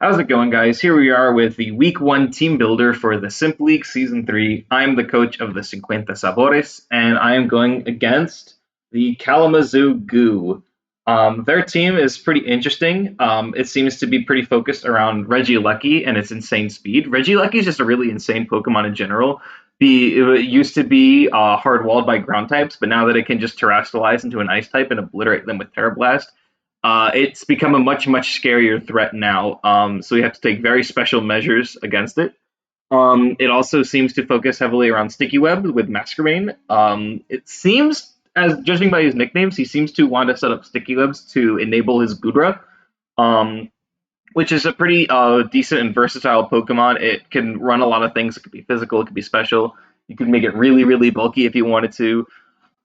How's it going, guys? Here we are with the Week 1 team builder for the S.I.M.P League Season 3. I'm the coach of the 50 Sabores, and I am going against the Kalamazoo Goo. Their team is pretty interesting. It seems to be pretty focused around Regieleki and its insane speed. Regieleki is just a really insane Pokemon in general. It used to be hard-walled by ground types, but now that it can just terrestrialize into an ice type and obliterate them with Terra Blast, it's become a much scarier threat now. So we have to take very special measures against it. It also seems to focus heavily around Sticky Web with Masquerain. It seems, as judging by his nicknames, he seems to want to set up Sticky Webs to enable his Gudra, um, which is a pretty decent and versatile Pokemon. It can run a lot of things. It could be physical, it could be special. You could make it really bulky if you wanted to.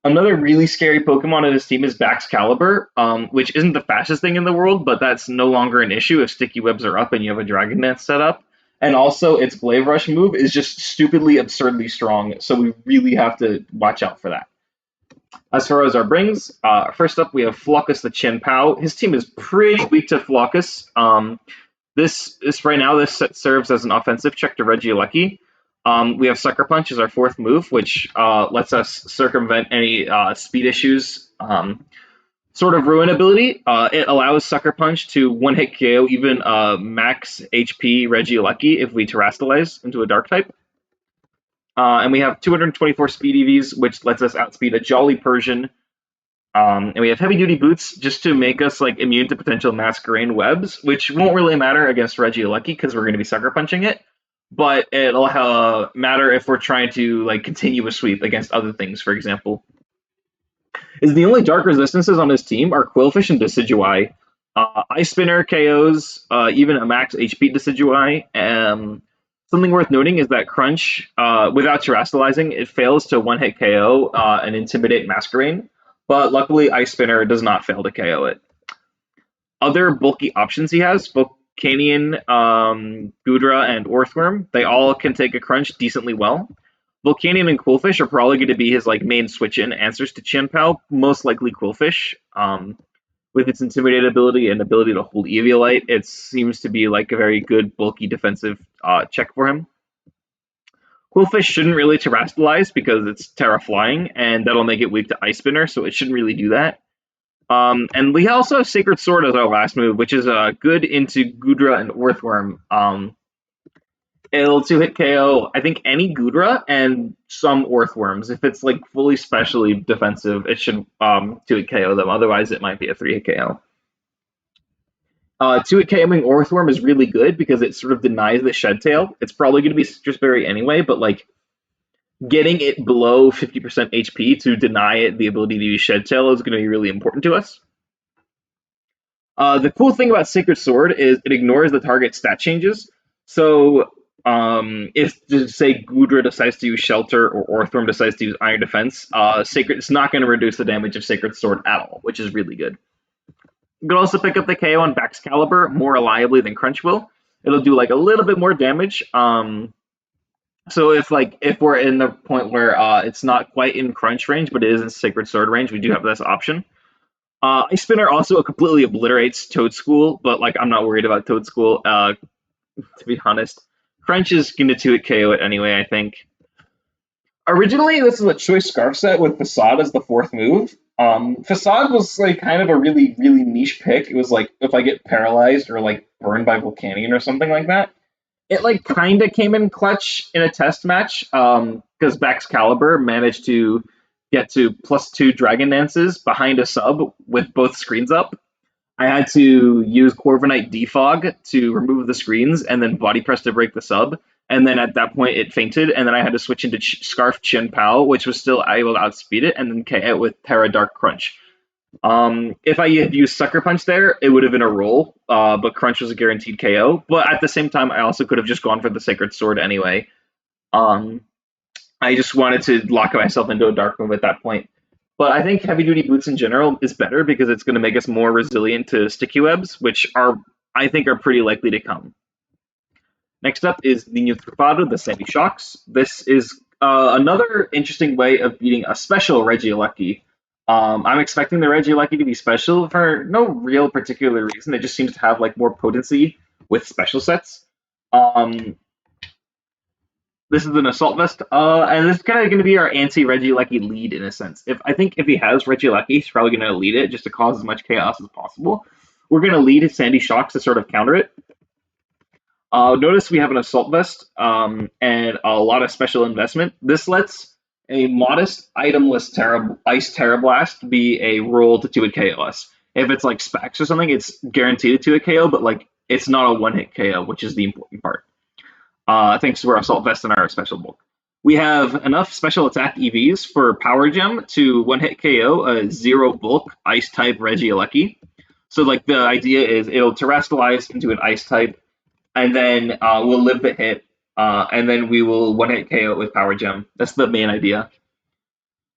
Another really scary Pokemon in his team is Baxcalibur, which isn't the fastest thing in the world, but that's no longer an issue if Sticky Webs are up and you have a Dragon Dance set up. And also, its Glaive Rush move is just stupidly, absurdly strong, so we really have to watch out for that. As far as our brings, first up we have Flockus the Chin-Pao. His team is pretty weak to Flockus. This is right now. This serves as an offensive check to Regieleki. We have Sucker Punch as our fourth move, which lets us circumvent any speed issues. Sort of ruin ability. It allows Sucker Punch to one-hit KO even max HP Regieleki if we terrestrialize into a Dark type. And we have 224 speed EVs, which lets us outspeed a Jolly Persian. And we have Heavy Duty Boots just to make us like immune to potential Masquerain webs, which won't really matter against Regieleki because we're going to be Sucker Punching it. But it'll matter if we're trying to like continue a sweep against other things, for example. Is the only dark resistances on his team are Quillfish and Decidueye. Ice Spinner KOs even a max HP Decidueye. Something worth noting is that Crunch, without terrestrializing, it fails to one-hit KO and intimidate Masquerain. But luckily, Ice Spinner does not fail to KO it. Other bulky options he has, Volcanion, Gudra, and Orthworm, they all can take a crunch decently well. Volcanion and Quillfish are probably going to be his like main switch-in answers to Chien-Pao, most likely Quillfish. With its Intimidate ability and ability to hold Eviolite, it seems to be like a very good bulky defensive check for him. Quillfish shouldn't really terrestrialize because it's Terra Flying, and that'll make it weak to Ice Spinner, so it shouldn't really do that. And we also have Sacred Sword as our last move, which is good into Gudra and Orthworm. It'll 2-hit KO, I think, any Gudra and some Orthworms. If it's like fully specially defensive, it should 2-hit KO them. Otherwise, it might be a 3-hit KO. 2-hit KOing Orthworm is really good because it sort of denies the Shed Tail. It's probably going to be Citrus Berry anyway, but like getting it below 50% HP to deny it the ability to use Shed Tail is going to be really important to us. The cool thing about Sacred Sword is it ignores the target stat changes. So if, say, Gudra decides to use Shelter or Orthworm decides to use Iron Defense, it's not going to reduce the damage of Sacred Sword at all, which is really good. You can also pick up the KO on Baxcalibur more reliably than Crunch will. It'll do like a little bit more damage. So if we're in the point where it's not quite in Crunch range, but it is in Sacred Sword range, we do have this option. Ice Spinner also completely obliterates Toadschool, but like I'm not worried about Toadschool, to be honest. Crunch is going to 2-hit KO it anyway, I think. Originally, this is a Choice Scarf set with Facade as the fourth move. Facade was like kind of a really niche pick. It was like if I get paralyzed or like burned by Volcanion or something like that. It like kind of came in clutch in a test match because Baxcalibur managed to get to +2 Dragon Dances behind a sub with both screens up. I had to use Corviknight Defog to remove the screens and then Body Press to break the sub. And then at that point, it fainted, and then I had to switch into Scarf Chien-Pao, which was still able to outspeed it, and then KO with Terra Dark Crunch. If I had used Sucker Punch there, it would have been a roll, but Crunch was a guaranteed KO. But at the same time, I also could have just gone for the Sacred Sword anyway. I just wanted to lock myself into a Dark move at that point. But I think Heavy Duty Boots in general is better because it's going to make us more resilient to Sticky Webs, which I think are pretty likely to come. Next up is Niño Trufado, the Sandy Shocks. This is another interesting way of beating a special Regieleki. I'm expecting the Regieleki to be special for no real particular reason. It just seems to have like more potency with special sets. Um, this is an assault vest, and this is kind of going to be our anti-Regieleki lead in a sense. If he has Regieleki, he's probably going to lead it just to cause as much chaos as possible. We're going to lead his Sandy Shocks to sort of counter it. Notice we have an assault vest and a lot of special investment. This lets a modest itemless ice Terra Blast be a roll to 2-hit KO us. If it's like specs or something, it's guaranteed a 2-hit KO, but like it's not a 1-hit KO, which is the important part. Thanks to our assault vest and our special bulk. We have enough special attack EVs for Power Gem to 1-hit KO a 0 bulk ice type Regieleki. So like the idea is it'll terrestrialize into an ice type, and then we'll live the hit, and then we will 1-hit KO it with Power Gem. That's the main idea.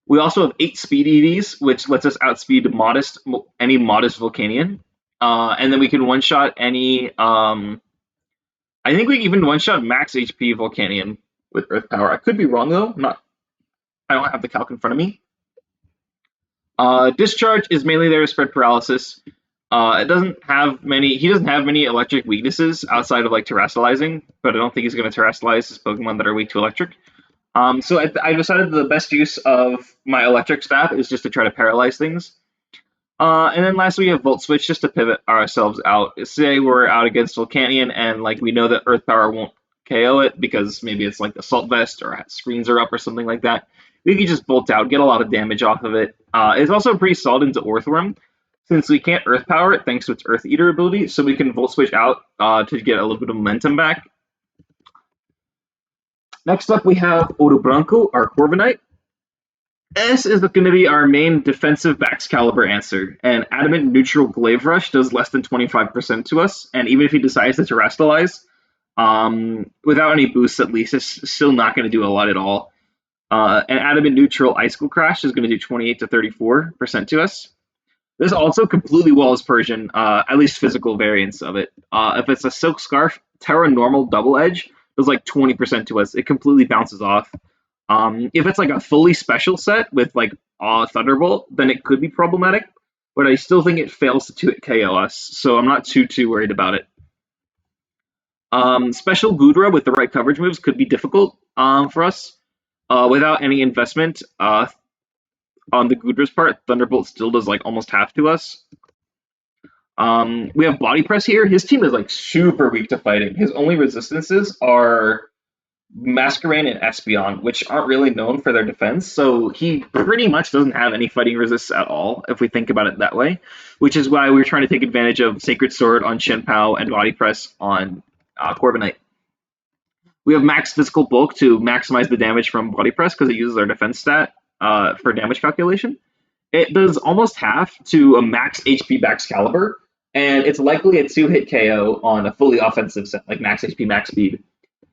We also have 8 speed EVs, which lets us outspeed any modest Volcanion. And then we can one-shot any... I think we can even one-shot max HP Volcanion with Earth Power. I could be wrong, though. I don't have the calc in front of me. Discharge is mainly there to spread paralysis. It doesn't have many. He doesn't have many electric weaknesses outside of like terrestrializing, but I don't think he's going to terrestrialize his Pokemon that are weak to electric. So I decided the best use of my electric staff is just to try to paralyze things. And then lastly, we have Volt Switch just to pivot ourselves out. Say we're out against Volcanion and like we know that Earth Power won't KO it because maybe it's like Assault Vest or screens are up or something like that. We can just bolt out, get a lot of damage off of it. It's also pretty solid into Earthworm, since we can't Earth Power it thanks to its Earth Eater ability, so we can Volt Switch out to get a little bit of momentum back. Next up, we have Odobranco, our Corviknight. S is going to be our main defensive Baxcalibur answer, and Adamant Neutral Glaive Rush does less than 25% to us, and even if he decides to terrestrialize, without any boosts at least, it's still not going to do a lot at all. And Adamant Neutral Icicle Crash is going to do 28 to 34% to us. This also completely walls Persian, at least physical variants of it. If it's a Silk Scarf, Terra Normal Double Edge does like 20% to us. It completely bounces off. If it's like a fully special set with like Thunderbolt, then it could be problematic, but I still think it fails to KO us, so I'm not too worried about it. Special Goodra with the right coverage moves could be difficult for us. Without any investment on the Goodra's part, Thunderbolt still does like almost half to us. We have Body Press here. His team is like super weak to fighting. His only resistances are Masquerain and Espeon, which aren't really known for their defense, so he pretty much doesn't have any fighting resists at all, if we think about it that way, which is why we're trying to take advantage of Sacred Sword on Shenpao and Body Press on Corviknight. We have max physical bulk to maximize the damage from Body Press because it uses our defense stat for damage calculation. It does almost half to a max HP Baxcalibur, and it's likely a 2-hit KO on a fully offensive set, like max HP, max speed.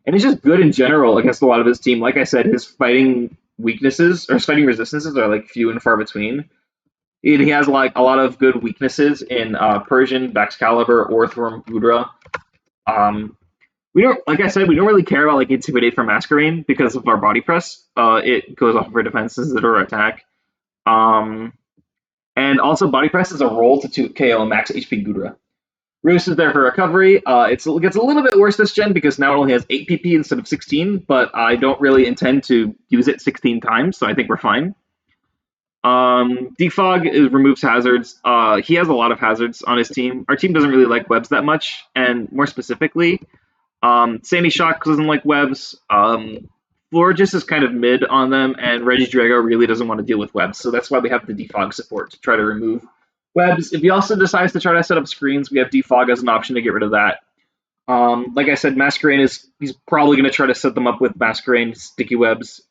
And he's just good in general against a lot of his team. Like I said, his fighting weaknesses or his fighting resistances are like few and far between. He has like a lot of good weaknesses in Persian, Baxcalibur, Orthworm, Goodra. We don't, like I said, we don't really care about like Intimidate from Masquerain because of our Body Press. It goes off of our defenses that are attack. And also Body Press is a roll to KO max HP Goodra. Roost is there for recovery. It gets a little bit worse this gen because now it only has 8 PP instead of 16, but I don't really intend to use it 16 times, so I think we're fine. Defog removes hazards. He has a lot of hazards on his team. Our team doesn't really like webs that much, and more specifically, Sandy Shock doesn't like webs. Florges is kind of mid on them, and Regidrago really doesn't want to deal with webs, so that's why we have the defog support to try to remove webs. If he also decides to try to set up screens, we have defog as an option to get rid of that. Like I said, Masquerain he's probably going to try to set them up with Masquerain sticky webs.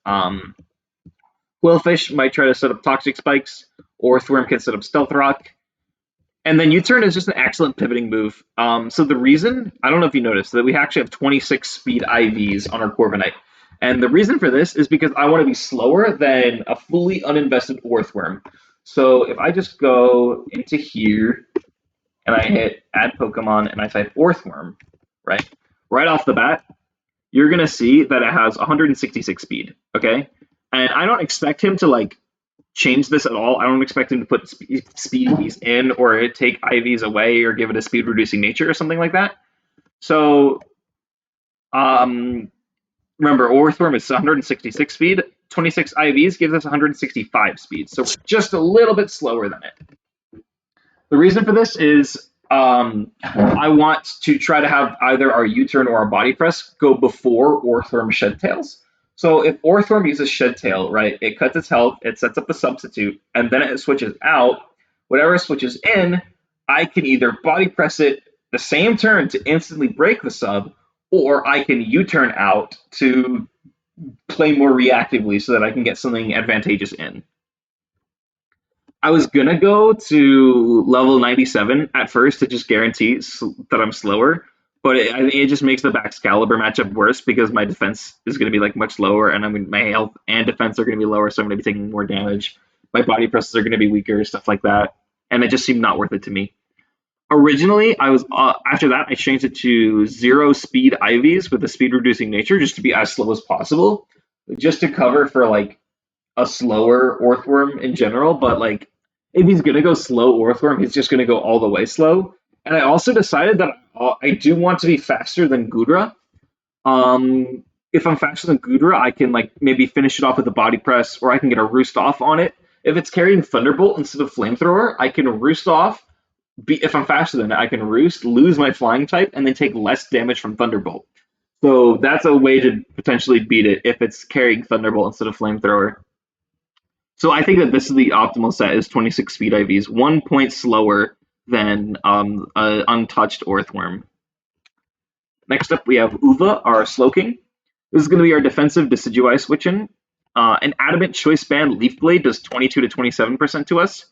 Quillfish might try to set up toxic spikes, or Thworm can set up stealth rock. And then U-turn is just an excellent pivoting move. So the reason, I don't know if you noticed, that we actually have 26 speed IVs on our Corviknight. And the reason for this is because I want to be slower than a fully uninvested Orthworm. So if I just go into here and I hit add Pokemon and I type Orthworm, right off the bat, you're going to see that it has 166 speed, okay? And I don't expect him to like change this at all. I don't expect him to put speed EVs in or take IVs away or give it a speed reducing nature or something like that. So um, remember, Orthworm is 166 speed. 26 IVs gives us 165 speed, so we're just a little bit slower than it. The reason for this is I want to try to have either our U-turn or our body press go before Orthworm shed tails. So if Orthworm uses shed tail, right, it cuts its health, it sets up a substitute, and then it switches out. Whatever switches in, I can either body press it the same turn to instantly break the sub, or I can U-turn out to play more reactively so that I can get something advantageous in. I was gonna go to level 97 at first to just guarantee that I'm slower, but I think it just makes the Baxcalibur matchup worse because my defense is gonna be like much lower, and I mean my health and defense are gonna be lower, so I'm gonna be taking more damage. My body presses are gonna be weaker, stuff like that, and it just seemed not worth it to me. Originally, I was after that I changed it to 0 speed IVs with a speed reducing nature just to be as slow as possible, just to cover for like a slower Orthworm in general, but like if he's gonna go slow Orthworm, he's just gonna go all the way slow. And I also decided that I do want to be faster than Gudra. If I'm faster than Gudra, I can like maybe finish it off with a body press, or I can get a roost off on it. If it's carrying Thunderbolt instead of Flamethrower, I can roost off. If I'm faster than it, I can roost, lose my flying type, and then take less damage from Thunderbolt. So that's a way to potentially beat it if it's carrying Thunderbolt instead of Flamethrower. So I think that this is the optimal set is 26 speed IVs, 1 point slower than untouched Orthworm. Next up, we have Uva, our Slowking. This is going to be our defensive Decidueye switch-in. An Adamant Choice Band Leaf Blade does 22 to 27% to us.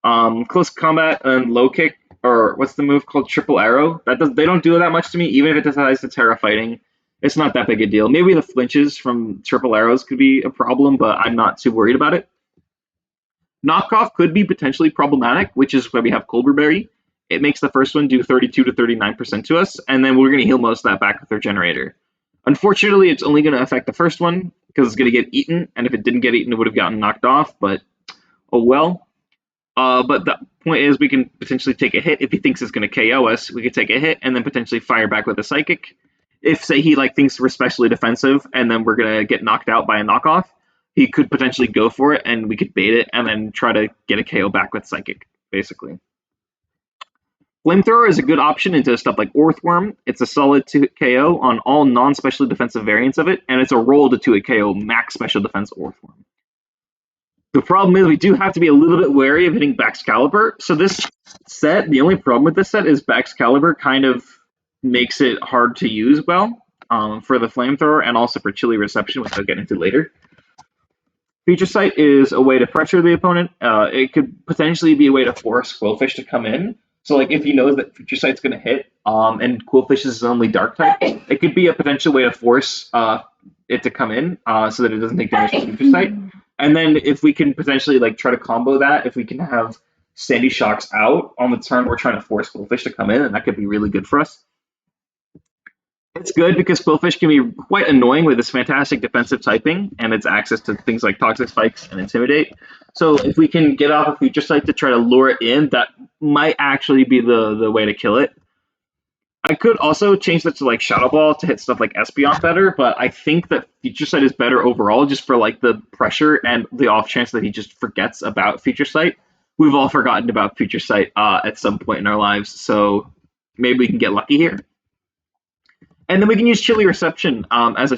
Close combat and low kick, or what's the move called? Triple Arrow. They don't do that much to me, even if it decides to Terra Fighting. It's not that big a deal. Maybe the flinches from Triple Arrows could be a problem, but I'm not too worried about it. Knockoff could be potentially problematic, which is why we have Colberberry. It makes the first one do 32 to 39% to us, and then we're going to heal most of that back with our generator. Unfortunately, it's only going to affect the first one because it's going to get eaten, and if it didn't get eaten, it would have gotten knocked off, but oh well. But the point is, we can potentially take a hit. If he thinks it's going to KO us, we could take a hit and then potentially fire back with a Psychic. If, say, he like thinks we're especially defensive, and then we're going to get knocked out by a knockoff, he could potentially go for it, and we could bait it, and then try to get a KO back with Psychic, basically. Flamethrower is a good option into stuff like Orthworm. It's a solid 2 KO on all non-specially defensive variants of it, and it's a roll to 2 KO max special defense Orthworm. The problem is we do have to be a little bit wary of hitting Baxcalibur. So this set, the only problem with this set is Baxcalibur kind of makes it hard to use well for the Flamethrower and also for Chilly Reception, which I'll get into later. Future Sight is a way to pressure the opponent. It could potentially be a way to force Quillfish to come in. So, like, if he knows that Future Sight's going to hit, and Quillfish is only Dark type, it could be a potential way to force it to come in, so that it doesn't take damage from Future Sight. And then if we can potentially like try to combo that, if we can have Sandy Shocks out on the turn we're trying to force Quillfish to come in, and that could be really good for us. It's good because Quillfish can be quite annoying with its fantastic defensive typing and its access to things like Toxic Spikes and Intimidate. So if we can get off a Future Sight to try to lure it in, that might actually be the way to kill it. I could also change that to like Shadow Ball to hit stuff like Espeon better, but I think that Future Sight is better overall just for like the pressure and the off chance that he just forgets about Future Sight. We've all forgotten about Future Sight at some point in our lives, so maybe we can get lucky here. And then we can use Chilly Reception as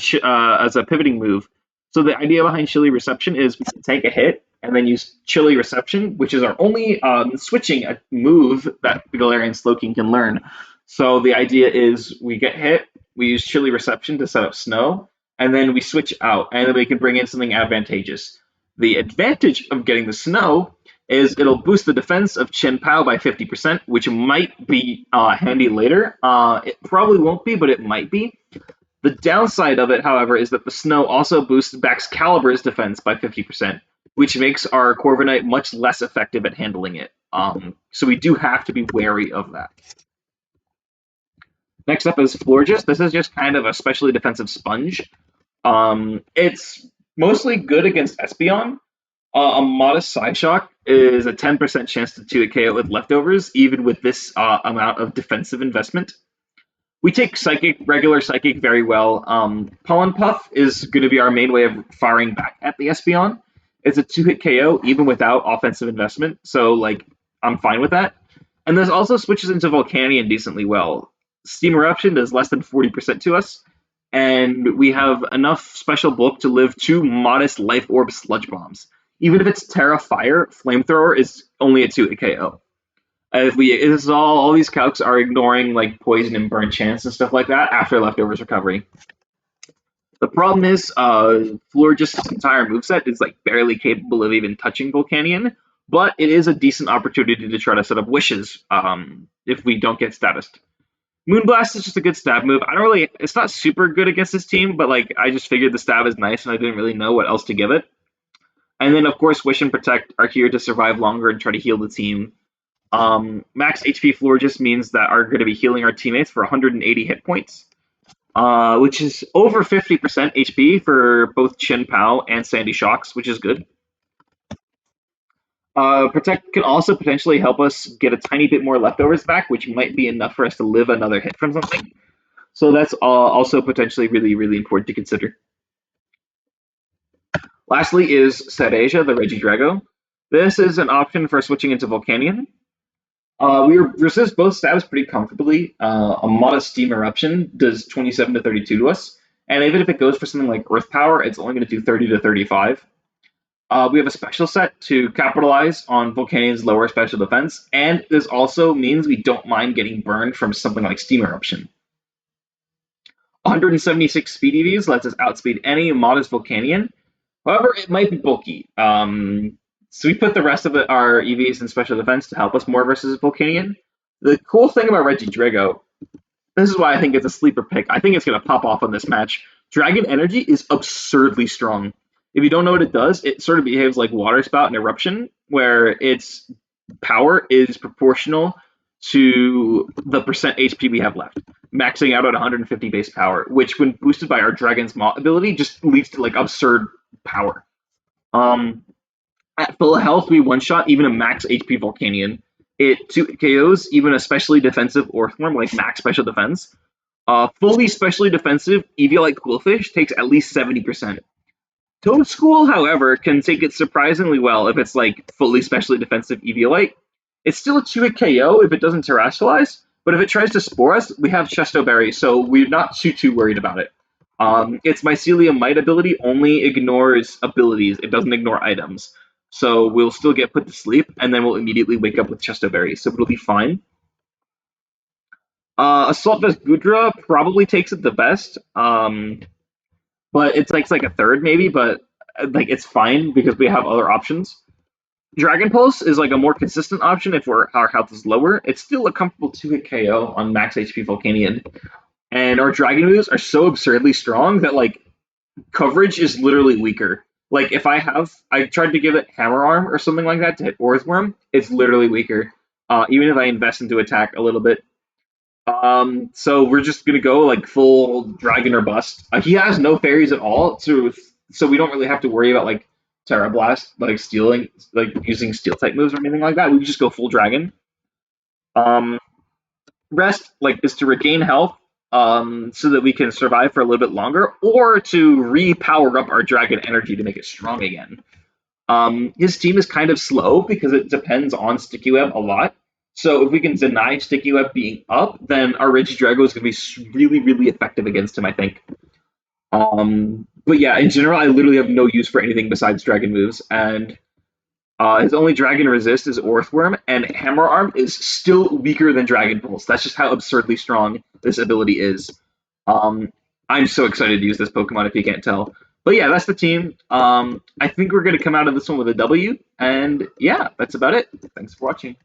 a pivoting move. So the idea behind Chilly Reception is we can take a hit and then use Chilly Reception, which is our only switching a move that the Galarian Slowking can learn. So the idea is we get hit, we use Chilly Reception to set up Snow, and then we switch out, and then we can bring in something advantageous. The advantage of getting the Snow is it'll boost the defense of Chien-Pao by 50%, which might be handy later. It probably won't be, but it might be. The downside of it, however, is that the Snow also boosts Baxcalibur's defense by 50%, which makes our Corviknight much less effective at handling it. So we do have to be wary of that. Next up is Florges. This is just kind of a specially defensive sponge. It's mostly good against Espeon. A modest side shock is a 10% chance to 2 KO with leftovers, even with this amount of defensive investment. We take regular psychic very well. Pollen Puff is going to be our main way of firing back at the Espeon. It's a two-hit KO even without offensive investment, so like I'm fine with that. And there's also switches into Volcanion decently well. Steam Eruption does less than 40% to us, and we have enough special bulk to live two modest Life Orb Sludge Bombs. Even if it's Terra Fire, Flamethrower is only a two-hit KO. If we this is all these calcs are ignoring like poison and burn chance and stuff like that after leftovers recovery. The problem is Florges' entire moveset is like barely capable of even touching Volcanion, but it is a decent opportunity to try to set up wishes if we don't get statused. Moonblast is just a good stab move. I don't really it's not super good against this team, but like I just figured the stab is nice and I didn't really know what else to give it. And then of course Wish and Protect are here to survive longer and try to heal the team. Max HP floor just means that are going to be healing our teammates for 180 hit points, which is over 50% HP for both Chin Pao and Sandy Shocks, which is good. Protect can also potentially help us get a tiny bit more leftovers back, which might be enough for us to live another hit from something. So that's also potentially really, really important to consider. Lastly is Setasia, the Regidrago. This is an option for switching into Volcanion. We resist both stabs pretty comfortably. A modest steam eruption does 27 to 32 to us, and even if it goes for something like Earth Power, it's only going to do 30 to 35. We have a special set to capitalize on Volcanion's lower special defense, and this also means we don't mind getting burned from something like steam eruption. 176 speed EVs lets us outspeed any modest Volcanion. However, it might be bulky. So we put the rest of our EVs in special defense to help us more versus Volcanion. The cool thing about Regidrago, this is why I think it's a sleeper pick. I think it's going to pop off on this match. Dragon Energy is absurdly strong. If you don't know what it does, it sort of behaves like Water Spout and Eruption, where its power is proportional to the percent HP we have left, maxing out at 150 base power, which when boosted by our Dragon's Maw ability just leads to like absurd power. At full health, we one-shot even a max HP Volcanion. It 2 KOs even a specially defensive Orthworm like max special defense. Fully specially defensive Eviolite Quillfish takes at least 70%. Toadschool, however, can take it surprisingly well if it's like fully specially defensive Eviolite. It's still a 2-hit KO if it doesn't terrestrialize, but if it tries to spore us, we have Chesto Berry, so we're not too worried about it. Its Mycelium Might ability only ignores abilities, it doesn't ignore items. So we'll still get put to sleep, and then we'll immediately wake up with Chesto Berry, so it'll be fine. Assault Vest Gudra probably takes it the best, but it's like a third maybe, but like it's fine because we have other options. Dragon Pulse is like a more consistent option if our health is lower. It's still a comfortable 2-hit KO on max HP Volcanion. And our Dragon moves are so absurdly strong that like coverage is literally weaker. Like if I tried to give it Hammer Arm or something like that to hit Orthworm, it's literally weaker. Even if I invest into attack a little bit. So we're just gonna go like full Dragon or Bust. He has no fairies at all, so we don't really have to worry about like Terra Blast, like stealing, like using Steel type moves or anything like that. We can just go full Dragon. Um, Rest like is to regain health so that we can survive for a little bit longer, or to re-power up our Dragon energy to make it strong again. His team is kind of slow because it depends on Sticky Web a lot. So if we can deny Sticky Web being up, then our Regidrago is going to be really, really effective against him, I think. But yeah, in general, I literally have no use for anything besides Dragon moves, and his only Dragon resist is Orthworm, and Hammer Arm is still weaker than Dragon Pulse. That's just how absurdly strong this ability is. I'm so excited to use this Pokemon if you can't tell. But yeah, that's the team. I think we're going to come out of this one with a W, and yeah, that's about it. Thanks for watching.